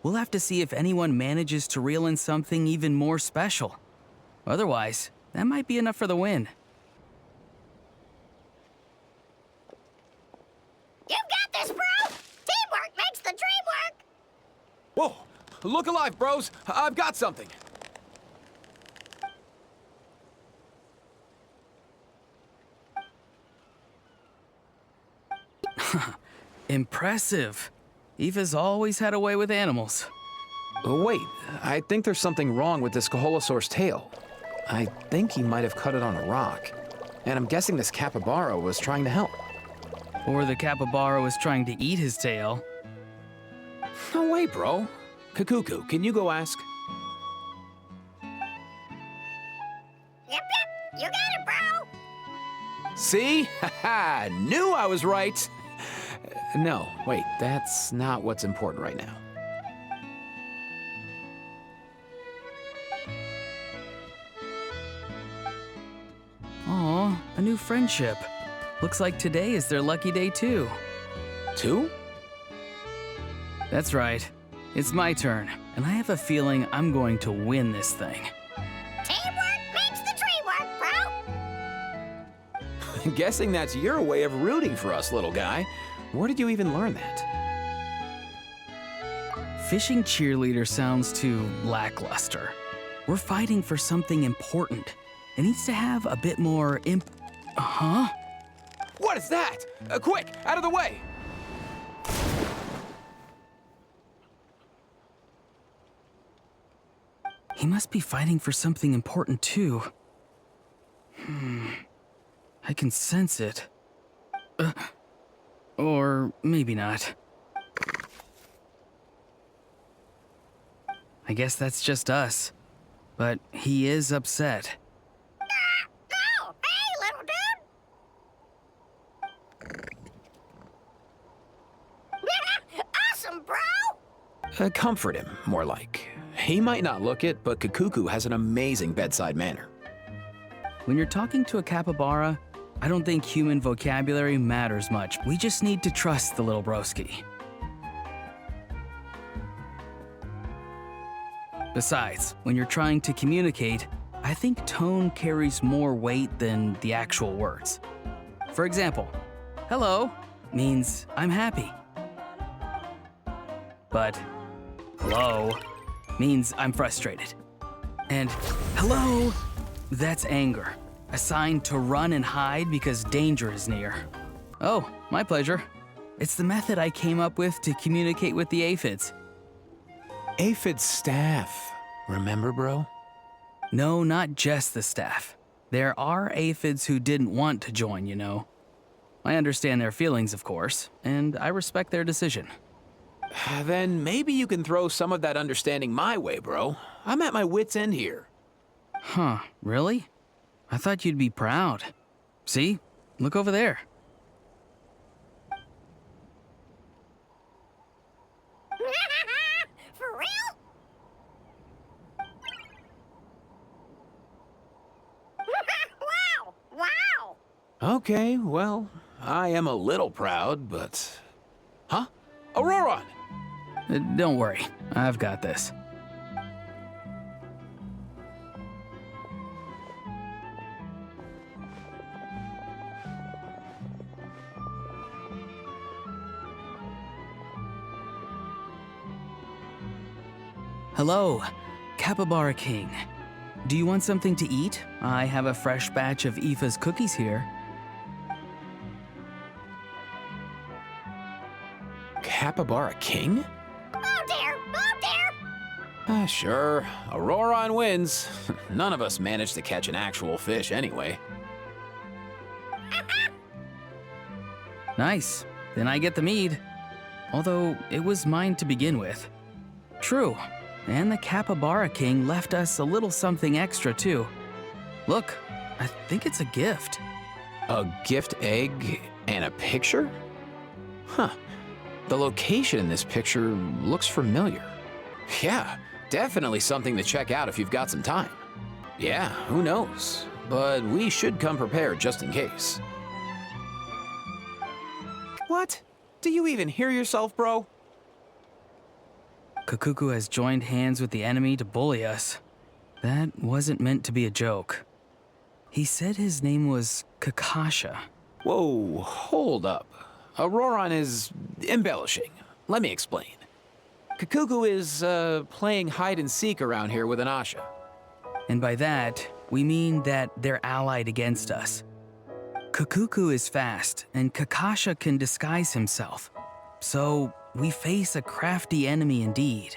We'll have to see if anyone manages to reel in something even more special. Otherwise, that might be enough for the win. You've got this, bro! Teamwork makes the dream work! Whoa, look alive, bros. I've got something. Impressive. Eva's always had a way with animals. Oh, wait, I think there's something wrong with this Kaholosaur's tail. I think he might have cut it on a rock. And I'm guessing this capybara was trying to help. Or the capybara was trying to eat his tail. No way, bro. Kakuku, can you go ask? Yep, you got it, bro! See? Haha, knew I was right. No, wait, that's not what's important right now. Aw, a new friendship. Looks like today is their lucky day too. Two? That's right. It's my turn, and I have a feeling I'm going to win this thing. Teamwork makes the dream work, bro. Guessing that's your way of rooting for us, little guy. Where did you even learn that? Fishing cheerleader sounds too lackluster. We're fighting for something important. It needs to have a bit more Huh? What is that? Quick, out of the way! He must be fighting for something important too. I can sense it. Or maybe not. I guess that's just us. But he is upset. Oh, hey, little dude! Awesome, bro! Comfort him, more like. He might not look it, but Kakuku has an amazing bedside manner. When you're talking to a capybara, I don't think human vocabulary matters much. We just need to trust the little broski. Besides, when you're trying to communicate, I think tone carries more weight than the actual words. For example, hello means I'm happy. But hello means I'm frustrated. And hello, that's anger. A sign to run and hide because danger is near. Oh, my pleasure. It's the method I came up with to communicate with the aphids. Aphid staff, remember, bro? No, not just the staff. There are aphids who didn't want to join, you know. I understand their feelings, of course, and I respect their decision. Then maybe you can throw some of that understanding my way, bro. I'm at my wit's end here. Huh, really? I thought you'd be proud. See? Look over there. For real? Wow! Wow! Okay, well, I am a little proud, but... Huh? Auroron! Don't worry, I've got this. Hello, Capybara King. Do you want something to eat? I have a fresh batch of Aoife's cookies here. Capybara King? Oh dear! Oh dear! Sure. Auroron wins. None of us managed to catch an actual fish anyway. Nice. Then I get the mead. Although, it was mine to begin with. True. And the Capybara King left us a little something extra, too. Look, I think it's a gift. A gift egg and a picture? Huh. The location in this picture looks familiar. Yeah, definitely something to check out if you've got some time. Yeah, who knows? But we should come prepared just in case. What? Do you even hear yourself, bro? Kakuku has joined hands with the enemy to bully us. That wasn't meant to be a joke. He said his name was Kakasha. Whoa, hold up. Auroron is embellishing. Let me explain. Kakuku is, playing hide-and-seek around here with an Asha. And by that, we mean that they're allied against us. Kakuku is fast, and Kakasha can disguise himself. So, we face a crafty enemy indeed.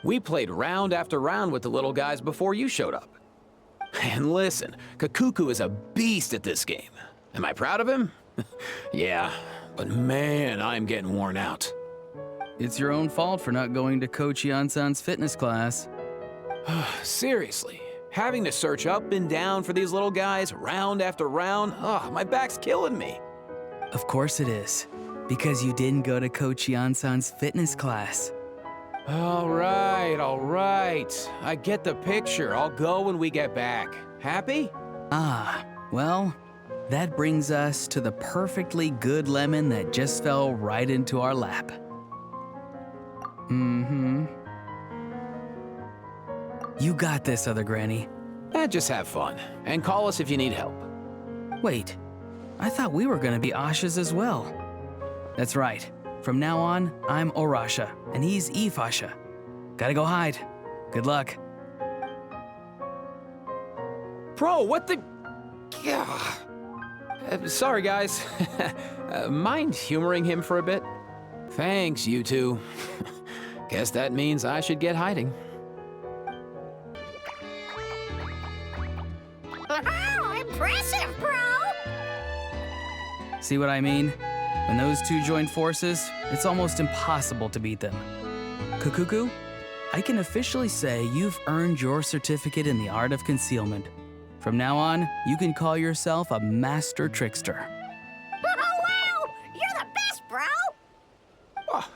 We played round after round with the little guys before you showed up. And listen, Kakuku is a beast at this game. Am I proud of him? Yeah, but man, I'm getting worn out. It's your own fault for not going to Coach Yansan's fitness class. Seriously, having to search up and down for these little guys round after round, my back's killing me. Of course it is, because you didn't go to Coach Yansan's fitness class. All right. I get the picture. I'll go when we get back. Happy? Well, that brings us to the perfectly good lemon that just fell right into our lap. Mm-hmm. You got this, other granny. Just have fun, and call us if you need help. Wait, I thought we were gonna be Asha's as well. That's right. From now on, I'm Orasha, and he's Ifasha. Gotta go hide. Good luck. Bro, what the... Yeah. Sorry, guys. Mind humoring him for a bit? Thanks, you two. Guess that means I should get hiding. Oh, impressive, bro! See what I mean? When those two join forces, it's almost impossible to beat them. Kukuku, I can officially say you've earned your certificate in the art of concealment. From now on, you can call yourself a master trickster. Oh, wow! You're the best, bro! Oh,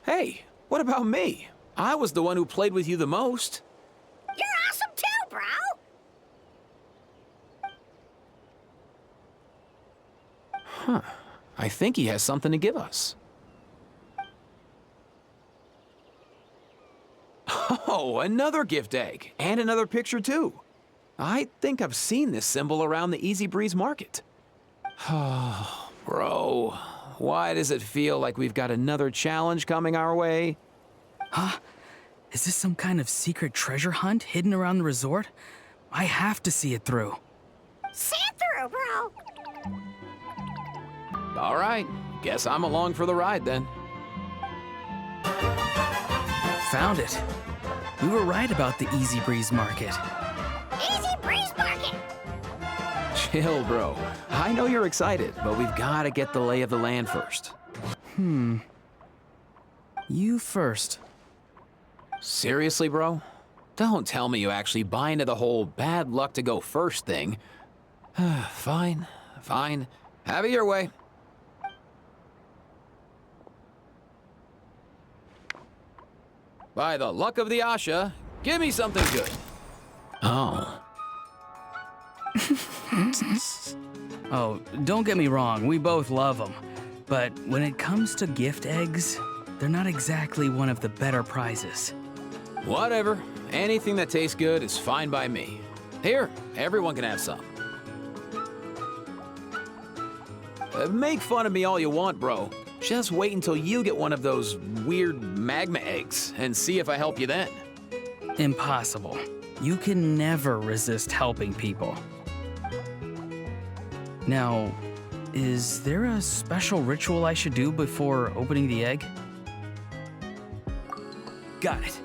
hey, what about me? I was the one who played with you the most. You're awesome too, bro! Huh. I think he has something to give us. Oh, another gift egg. And another picture, too. I think I've seen this symbol around the Easy Breeze Market. Oh, bro. Why does it feel like we've got another challenge coming our way? Huh? Is this some kind of secret treasure hunt hidden around the resort? I have to see it through. See it through, bro! All right. Guess I'm along for the ride, then. Found it. We were right about the Easy Breeze Market. Easy Breeze Market! Chill, bro. I know you're excited, but we've got to get the lay of the land first. You first. Seriously, bro? Don't tell me you actually buy into the whole bad luck to go first thing. Fine. Have it your way. By the luck of the Asha, give me something good. Oh. Oh, don't get me wrong, we both love them. But when it comes to gift eggs, they're not exactly one of the better prizes. Whatever. Anything that tastes good is fine by me. Here, everyone can have some. Make fun of me all you want, bro. Just wait until you get one of those weird magma eggs and see if I help you then. Impossible. You can never resist helping people. Now, is there a special ritual I should do before opening the egg? Got it.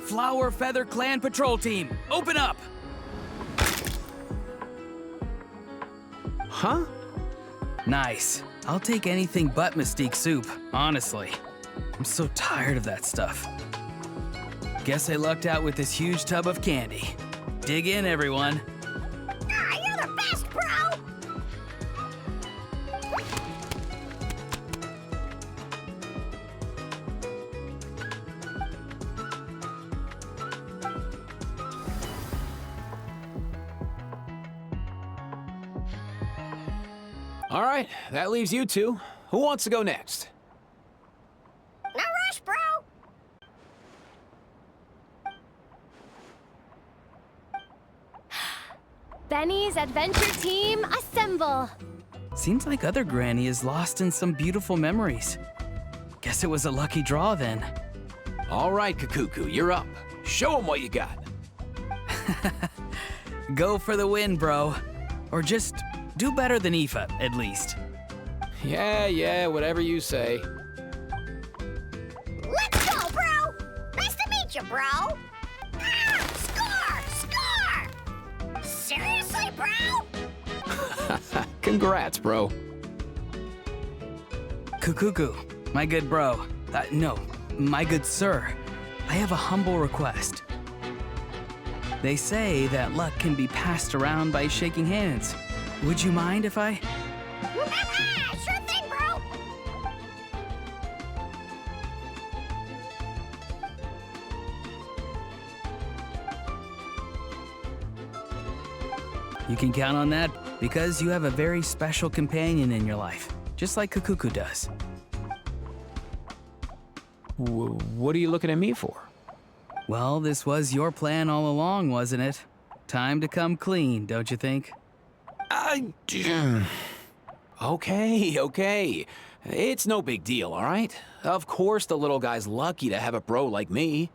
Flower Feather Clan Patrol Team, open up! Huh? Nice. I'll take anything but Mystique soup, honestly. I'm so tired of that stuff. Guess I lucked out with this huge tub of candy. Dig in, everyone. Ah, you're the best, bro! All right, that leaves you two. Who wants to go next? No rush, bro! Benny's Adventure Team, assemble! Seems like other Granny is lost in some beautiful memories. Guess it was a lucky draw then. All right, Kakuku, you're up. Show 'em what you got. Go for the win, bro. Or just do better than Aoife, at least. Yeah, whatever you say. Let's go, bro! Nice to meet you, bro! Ah, score! Seriously, bro? Congrats, bro. Kukuku, my good bro. No, my good sir. I have a humble request. They say that luck can be passed around by shaking hands. Would you mind if I... Sure thing, bro! You can count on that because you have a very special companion in your life, just like Kukuku does. What are you looking at me for? Well, this was your plan all along, wasn't it? Time to come clean, don't you think? Okay. It's no big deal, all right? Of course the little guy's lucky to have a bro like me.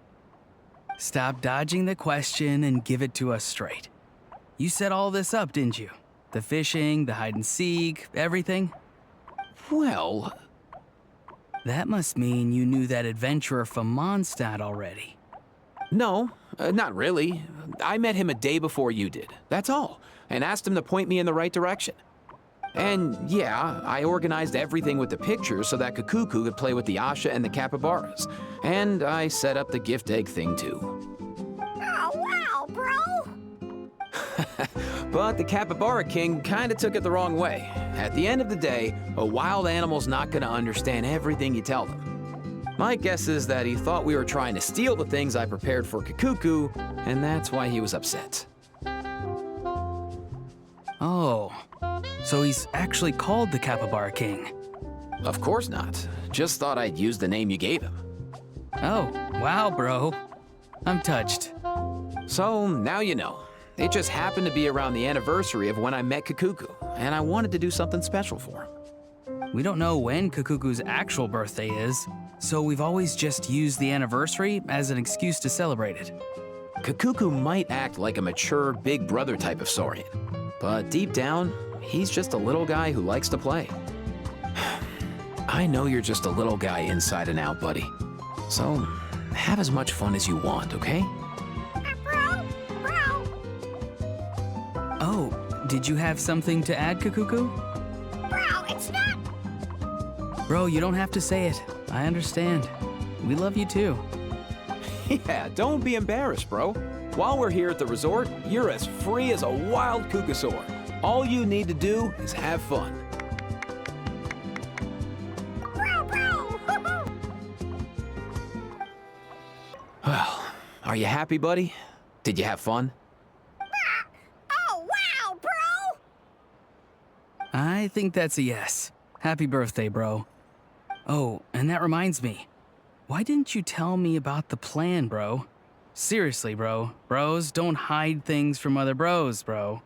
Stop dodging the question and give it to us straight. You set all this up, didn't you? The fishing, the hide and seek, everything? Well... That must mean you knew that adventurer from Mondstadt already. No, not really. I met him a day before you did, that's all, and asked him to point me in the right direction. And yeah, I organized everything with the pictures so that Kakuku could play with the Asha and the capybaras. And I set up the gift egg thing too. Oh, wow, bro! But the Capybara King kinda took it the wrong way. At the end of the day, a wild animal's not gonna understand everything you tell them. My guess is that he thought we were trying to steal the things I prepared for Kakuku, and that's why he was upset. Oh, so he's actually called the Capybara King. Of course not. Just thought I'd use the name you gave him. Oh, wow, bro. I'm touched. So, now you know. It just happened to be around the anniversary of when I met Kakuku, and I wanted to do something special for him. We don't know when Kakuku's actual birthday is, so we've always just used the anniversary as an excuse to celebrate it. Kakuku might act like a mature big brother type of Saurian, but deep down, he's just a little guy who likes to play. I know you're just a little guy inside and out, buddy. So, have as much fun as you want, okay? Oh, did you have something to add, Kakuku? Bro, it's not... Bro, you don't have to say it. I understand. We love you too. Yeah, don't be embarrassed, bro. While we're here at the resort, you're as free as a wild kukasaur. All you need to do is have fun. Bro! Well, are you happy, buddy? Did you have fun? Oh, wow, bro! I think that's a yes. Happy birthday, bro. Oh, and that reminds me. Why didn't you tell me about the plan, bro? Seriously, bro. Bros don't hide things from other bros, bro.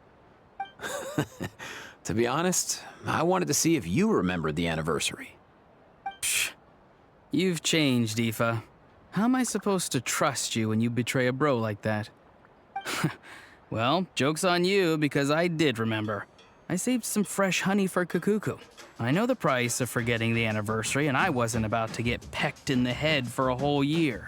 To be honest, I wanted to see if you remembered the anniversary. Psh. You've changed, Aoife. How am I supposed to trust you when you betray a bro like that? Well, joke's on you because I did remember. I saved some fresh honey for Kakuku. I know the price of forgetting the anniversary, and I wasn't about to get pecked in the head for a whole year.